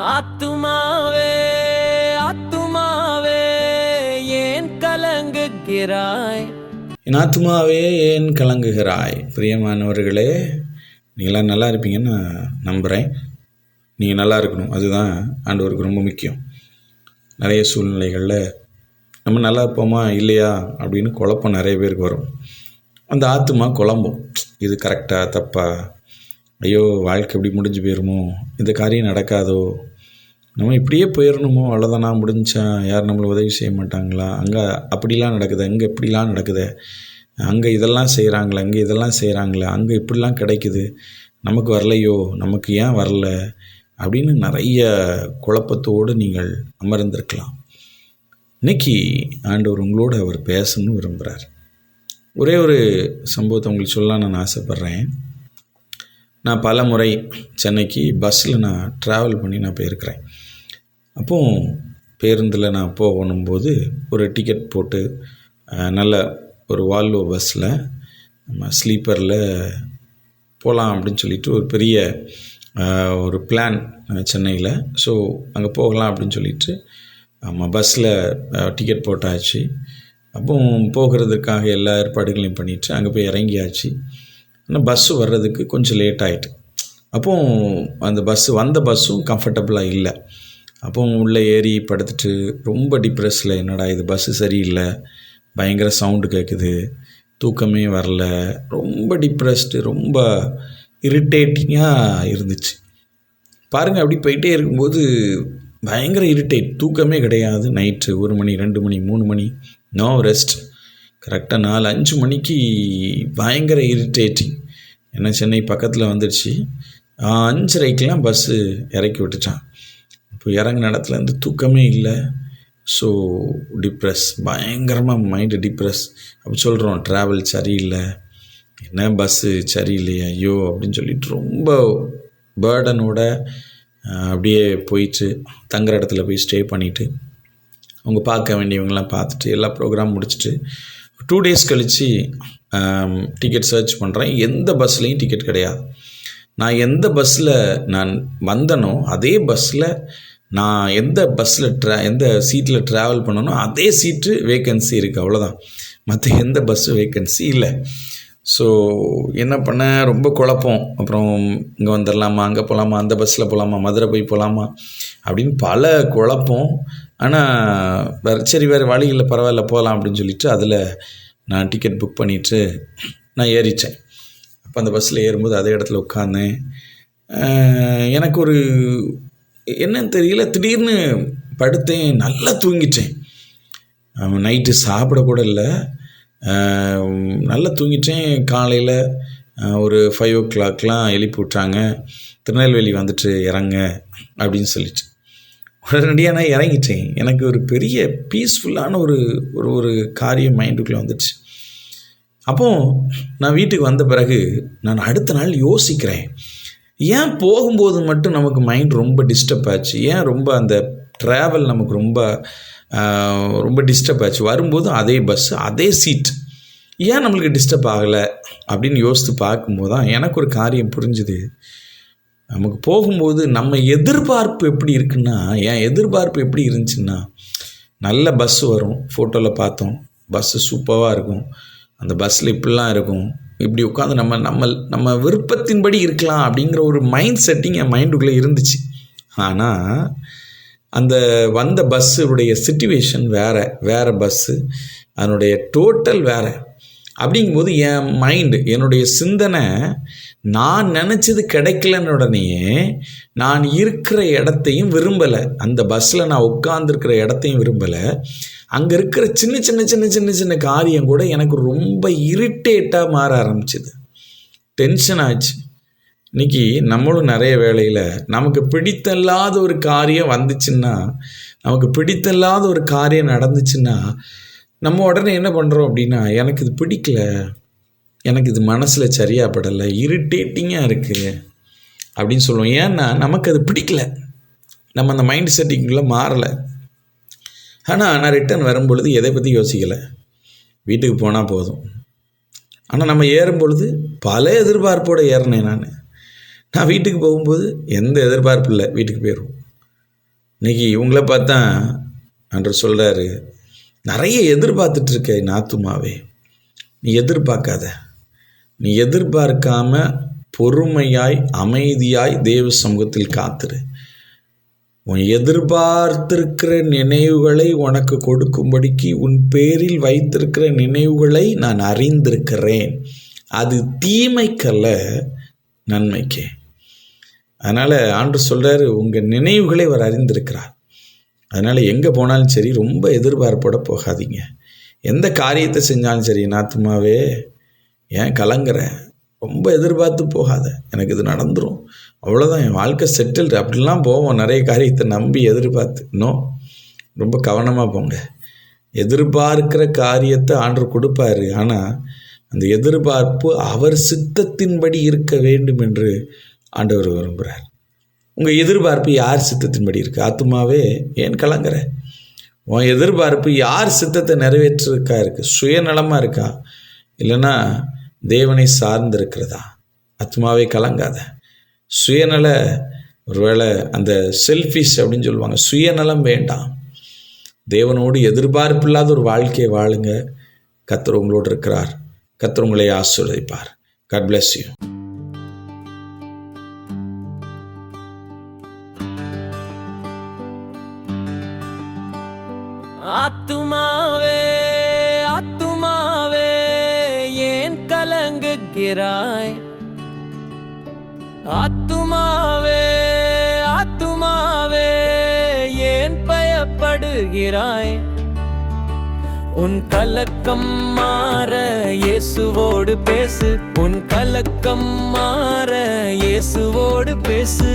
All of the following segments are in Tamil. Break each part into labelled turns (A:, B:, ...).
A: ஆத்துமாவே ஆத்துமாவே ஏன் கலங்குகிறாய்?
B: என் ஆத்துமாவே ஏன் கலங்குகிறாய்? பிரியமானவர்களே, நீங்களாம் நல்லா இருப்பீங்கன்னு நான் நம்புகிறேன். நீங்கள் நல்லா இருக்கணும், அதுதான் ஆண்டவருக்கு ரொம்ப முக்கியம். நிறைய சூழ்நிலைகளில் நம்ம நல்லா இருப்போமா இல்லையா அப்படின்னு குழப்பம் நிறைய பேருக்கு வரும். அந்த ஆத்துமா குழம்பும், இது கரெக்டாக தப்பா, ஐயோ வாழ்க்கை இப்படி முடிஞ்சு போயிருமோ, இந்த காரியம் நடக்காதோ, நம்ம இப்படியே போயிடணுமோ, அவ்வளோதானா முடிஞ்சா, யார் நம்மளை உதவி செய்ய மாட்டாங்களா, அங்கே அப்படிலாம் நடக்குது, அங்கே இப்படிலாம் நடக்குது, அங்கே இதெல்லாம் செய்கிறாங்களே, அங்கே இதெல்லாம் செய்கிறாங்களே, அங்கே இப்படிலாம் கிடைக்குது, நமக்கு வரலையோ, நமக்கு ஏன் வரல அப்படின்னு நிறைய குழப்பத்தோடு நீங்கள் அமர்ந்திருக்கலாம். இன்னைக்கு ஆண்டவர் உங்களோடு அவர் பேசணும்னு விரும்புகிறார். ஒரே ஒரு சம்பவத்தை உங்களுக்கு சொல்ல நான் ஆசைப்பட்றேன். நான் பல முறை சென்னைக்கு பஸ்ஸில் நான் ட்ராவல் பண்ணி நான் போயிருக்கிறேன். அப்போது பேருந்தில் நான் போகும்போது ஒரு டிக்கெட் போட்டு நல்ல ஒரு வால்வோ பஸ்ஸில் நம்ம ஸ்லீப்பரில் போகலாம் அப்படின்னு சொல்லிட்டு ஒரு பெரிய ஒரு பிளான் சென்னையில். ஸோ அங்கே போகலாம் அப்படின்னு சொல்லிட்டு பஸ்ஸில் டிக்கெட் போட்டாச்சு. அப்போ போகிறதுக்காக எல்லா ஏற்பாடுகளையும் பண்ணிவிட்டு அங்கே போய் இறங்கியாச்சு. ஆனால் பஸ்ஸு வர்றதுக்கு கொஞ்சம் லேட் ஆகிட்டு. அப்போது அந்த வந்த பஸ்ஸும் கம்ஃபர்டபுளாக இல்லை. அப்போ உள்ளே ஏறி படுத்துட்டு ரொம்ப டிப்ரெஸில், என்னடா இது பஸ்ஸு சரியில்லை, பயங்கர சவுண்டு கேட்குது, தூக்கமே வரல, ரொம்ப டிப்ரெஸ்டு, ரொம்ப இரிட்டேட்டிங்காக இருந்துச்சு. பாருங்கள், அப்படி போயிட்டே இருக்கும்போது பயங்கர இரிட்டேட், தூக்கமே கிடையாது. நைட்டு 1 மணி 2 மணி 3 மணி நோ ரெஸ்ட். கரெக்டாக 4-5 மணிக்கு பயங்கர இரிட்டேட்டிங். ஏன்னா சென்னை பக்கத்தில் வந்துடுச்சு. 5:30க்கெலாம் பஸ்ஸு இறக்கி விட்டுட்டான். இப்போ இறங்கின இடத்துல இருந்து தூக்கமே இல்லை. ஸோ டிப்ரெஸ், பயங்கரமாக மைண்டு டிப்ரெஸ். அப்படி சொல்கிறோம், ட்ராவல் சரியில்லை, என்ன பஸ்ஸு சரியில்லையா, ஐயோ அப்படின்னு சொல்லிட்டு ரொம்ப பேர்டனோட அப்படியே போயிட்டு தங்குற இடத்துல போய் ஸ்டே பண்ணிவிட்டு அவங்க பார்க்க வேண்டியவங்களாம் பார்த்துட்டு எல்லா ப்ரோக்ராம் முடிச்சுட்டு 2 டேஸ் கழித்து டிக்கெட் சர்ச் பண்ணுறேன். எந்த பஸ்லேயும் டிக்கெட் கிடையாது. நான் எந்த பஸ்ஸில் நான் வந்தனோ அதே பஸ்ஸில், நான் எந்த சீட்டில் ட்ராவல் பண்ணனோ அதே சீட்டு வேக்கன்சி இருக்குது, அவ்வளோதான். மற்ற எந்த பஸ்ஸும் வேக்கன்சி இல்லை. ஸோ என்ன பண்ண, ரொம்ப குழப்பம். அப்புறம் இங்கே வந்துடலாமா, அங்கே போகலாமா, அந்த பஸ்ஸில் போகலாமா, மதுரை போய் போகலாமா அப்படின்னு பல குழப்பம். ஆனால் சரி வேறு வழி இல்லை, பரவாயில்ல போகலாம் அப்படின்னு சொல்லிட்டு அதில் நான் டிக்கெட் புக் பண்ணிவிட்டு நான் ஏறிச்சேன். அப்போ அந்த பஸ்ஸில் ஏறும்போது அதே இடத்துல உட்காந்தேன். எனக்கு ஒரு என்னன்னு தெரியல, திடீர்னு படுத்தேன், நல்லா தூங்கிட்டேன். நைட்டு சாப்பிடக்கூட இல்லை, நல்லா தூங்கிட்டேன். காலையில் ஒரு 5 o'clockலாம் எழுப்பி விட்டாங்க, திருநெல்வேலி வந்துட்டு இறங்க அப்படின்னு சொல்லிட்டு. உடனடியாக நான் இறங்கிட்டேன். எனக்கு ஒரு பெரிய பீஸ்ஃபுல்லான ஒரு காரியம் மைண்டுக்குள்ளே வந்துடுச்சு. அப்போது நான் வீட்டுக்கு வந்த பிறகு நான் அடுத்த நாள் யோசிக்கிறேன், ஏன் போகும்போது மட்டும் நமக்கு மைண்ட் ரொம்ப டிஸ்டர்ப் ஆச்சு, ஏன் ரொம்ப அந்த ட்ராவல் நமக்கு ரொம்ப டிஸ்டர்ப் ஆச்சு, வரும்போது அதே பஸ் அதே சீட், ஏன் நம்மளுக்கு டிஸ்டர்ப் ஆகலை அப்படின்னு யோசித்து பார்க்கும்போது தான் எனக்கு ஒரு காரியம் புரிஞ்சுது. நமக்கு போகும்போது நம்ம எதிர்பார்ப்பு எப்படி இருக்குன்னா, என் எதிர்பார்ப்பு எப்படி இருந்துச்சுன்னா, நல்ல பஸ்ஸு வரும், ஃபோட்டோவில் பார்த்தோம், பஸ்ஸு சூப்பராக இருக்கும், அந்த பஸ்ஸில் இப்படிலாம் இருக்கும், இப்படி உட்காந்து நம்ம விருப்பத்தின்படி இருக்கலாம் அப்படிங்கிற ஒரு மைண்ட் செட்டிங் என் மைண்டுக்குள்ளே இருந்துச்சு. ஆனால் அந்த வந்த பஸ்ஸுடைய சிச்சுவேஷன் வேறு பஸ்ஸு, அதனுடைய டோட்டல் வேறு. அப்படிங்கும்போது என் மைண்டு, என்னுடைய சிந்தனை, நான் நினச்சது கிடைக்கலன்னு உடனேயே நான் இருக்கிற இடத்தையும் விரும்பலை, அந்த பஸ்ஸில் நான் உட்காந்துருக்கிற இடத்தையும் விரும்பலை, அங்கே இருக்கிற சின்ன சின்ன சின்ன சின்ன சின்ன காரியம் கூட எனக்கு ரொம்ப இரிட்டேட்டாக மாற ஆரம்பிச்சிது, டென்ஷன் ஆச்சு. இன்றைக்கி நம்மளும் நிறைய வேளையில் நமக்கு பிடித்தல்லாத ஒரு காரியம் வந்துச்சுன்னா, நமக்கு பிடித்தல்லாத ஒரு காரியம் நடந்துச்சுன்னா நம்ம உடனே என்ன பண்ணுறோம் அப்படின்னா, எனக்கு இது பிடிக்கல, எனக்கு இது மனசில் சரியாக படலை, இரிட்டேட்டிங்காக இருக்குது அப்படின்னு சொல்லுவோம். ஏன்னா நமக்கு அது பிடிக்கல, நம்ம அந்த மைண்ட் செட்டிங்குள்ளே மாறலை. ஆனால் நான் ரிட்டன் வரும்பொழுது எதை பற்றி யோசிக்கலை, வீட்டுக்கு போனால் போதும். ஆனால் நம்ம ஏறும்பொழுது பல எதிர்பார்ப்போடு ஏறினேன். நான் வீட்டுக்கு போகும்போது எந்த எதிர்பார்ப்பு இல்லை, வீட்டுக்கு போயிடுவோம். இன்னைக்கு இவங்கள பார்த்தா ஆண்டவர் சொல்கிறாரு, நிறைய எதிர்பார்த்துட்ருக்க என் ஆத்துமாவே, நீ எதிர்பார்க்காத. நீ எதிர்பார்க்காம பொறுமையாய் அமைதியாய் தேவ சமூகத்தில் காத்துரு. உன் எதிர்பார்த்திருக்கிற நினைவுகளை உனக்கு கொடுக்கும்படிக்கு உன் பேரில் வைத்திருக்கிற நினைவுகளை நான் அறிந்திருக்கிறேன். அது தீமைக்கல்ல, நன்மைக்கே. அதனால் ஆண்டவர் சொல்கிறாரு, உங்கள் நினைவுகளை அவர் அறிந்திருக்கிறார். அதனால் எங்கே போனாலும் சரி ரொம்ப எதிர்பார்ப்போட போகாதீங்க. எந்த காரியத்தை செஞ்சாலும் சரி, நாத்துமாவே ஏன் கலங்குற, ரொம்ப எதிர்பார்த்து போகாத, எனக்கு இது நடந்துடும், அவ்வளோதான், என் வாழ்க்கை செட்டில்டு, அப்படிலாம் போவோம் நிறைய காரியத்தை நம்பி எதிர்பார்த்து. இன்னும் ரொம்ப கவனமாக போங்க. எதிர்பார்க்கிற காரியத்தை ஆண்டவர் கொடுப்பாரு, ஆனால் அந்த எதிர்பார்ப்பு அவர் சித்தத்தின்படி இருக்க வேண்டும் என்று ஆண்டவர் விரும்புகிறார். உங்கள் எதிர்பார்ப்பு யார் சித்தத்தின்படி இருக்குது? ஆத்துமாவே ஏன் கலங்குற? உன் எதிர்பார்ப்பு யார் சித்தத்தை நிறைவேற்றிருக்கா இருக்குது? சுயநலமாக இருக்கா, இல்லைன்னா தேவனை சார்ந்து இருக்கிறதா? ஆத்துமாவே கலங்காத. சுயநல, ஒருவேளை அந்த செல்ஃபிஷ் அப்படின்னு சொல்லுவாங்க, சுயநலம் வேண்டாம். தேவனோடு எதிர்பார்ப்பு இல்லாத ஒரு வாழ்க்கையை வாழுங்க. கர்த்தர் உங்களோடு இருக்கிறார். கர்த்தர் உங்களை ஆசீர்வதிப்பார். God bless you.
A: ஆத்துமாவே ஆத்துமாவே ஏன் கலங்குகிறாய்? ஆத்துமாவே ஆத்துமாவே ஏன் பயப்படுகிறாய்? உன் கலக்கம் மாற இயேசுவோடு பேசு. உன் கலக்கம் மாற இயேசுவோடு பேசு.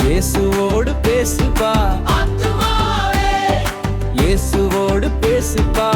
A: இயேசுவோடு பேசுப்பா. இயேசுவோடு பேசுப்பா.